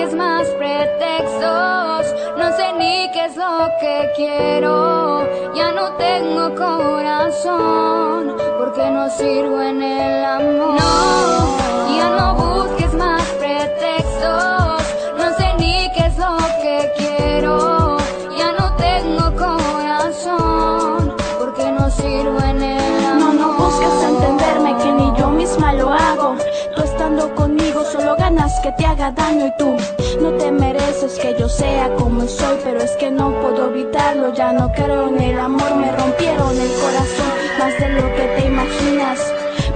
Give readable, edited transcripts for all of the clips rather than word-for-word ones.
busques más pretextos, no sé ni qué es lo que quiero. Ya no tengo corazón, porque no sirvo en el amor. No, ya no busques más pretextos, no sé ni qué es lo que quiero. Ya no tengo corazón, porque no sirvo en el amor. No busques entenderme, que ni yo misma lo hago. Tú estando conmigo solo ganas que te haga daño, y tú no te mereces que yo sea como soy. Pero es que no puedo evitarlo, ya no creo en el amor. Me rompieron el corazón más de lo que te imaginas.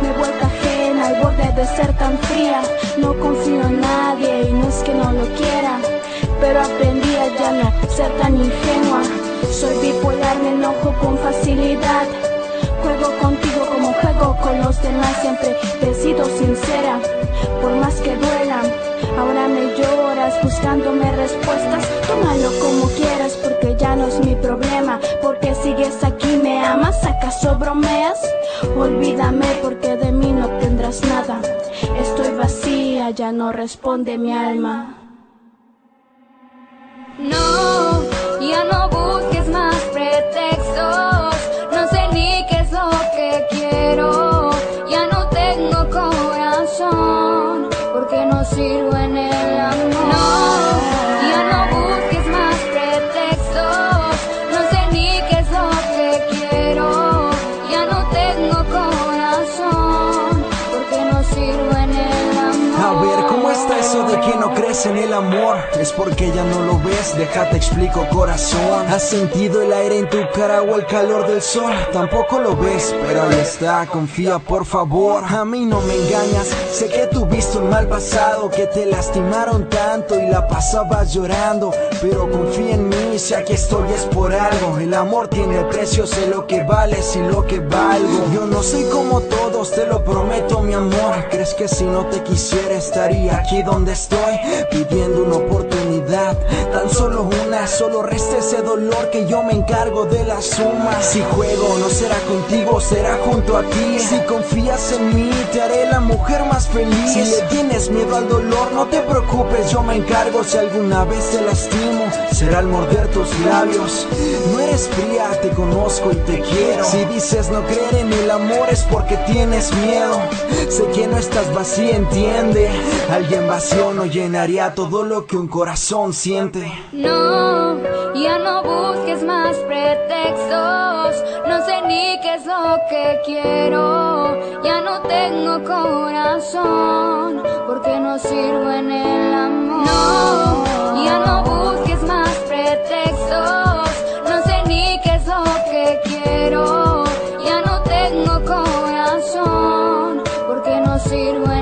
Me he vuelto ajena al borde de ser tan fría. No confío en nadie y no es que no lo quiera, pero aprendí a ya no ser tan ingenua. Soy bipolar, me enojo con facilidad. Juego contigo como juego con los demás. Siempre te he sido sincera, por más que duela. Ahora me lloras buscándome respuestas. Tómalo como quieras, porque ya no es mi problema. Porque sigues aquí, ¿me amas? ¿Acaso bromeas? Olvídame, porque de mí no tendrás nada. Estoy vacía, ya no responde mi alma. No, ya no busques más pretextos, no sé ni qué es lo que quiero. Ya no tengo corazón, porque no sirvo en el amor. No, ya no busques más pretextos, no sé ni qué es lo que quiero. Ya no tengo corazón, porque no sirvo en el amor. A ver, ¿cómo está eso de que no crees en el amor? Es porque ya no lo ves, déjate explico, corazón. ¿Has sentido el aire en tu cara o el calor del sol? Tampoco lo ves, pero ahí está, confía por favor. A mí no me engañas, sé que tuviste un mal pasado, que te lastimaron tanto y la pasabas llorando. Pero confía en mí, si aquí estoy es por algo. El amor tiene precio, sé lo que vales y lo que valgo. Yo no soy como todos, te lo prometo mi amor. ¿Crees que si no te quisiera estaría aquí donde estoy? Pidiendo una oportunidad, tan solo una. Solo resta ese dolor que yo me encargo de la suma. Si juego no será contigo, será junto a ti. Si confías en mí te haré la mujer más feliz. Si le tienes miedo al dolor no te preocupes, yo me encargo. Si alguna vez te lastimo será al morder tus labios. No eres fría, te conozco y te quiero. Si dices no creer en el amor es porque tienes miedo. Sé que no estás vacía, entiende. Alguien vacío no llenaría todo lo que un corazón siente. No, ya no busques más pretextos, no sé ni qué es lo que quiero. Ya no tengo corazón, porque no sirvo en el amor. No, ya no busques más pretextos, no sé ni qué es lo que quiero. Ya no tengo corazón, porque no sirvo en el amor.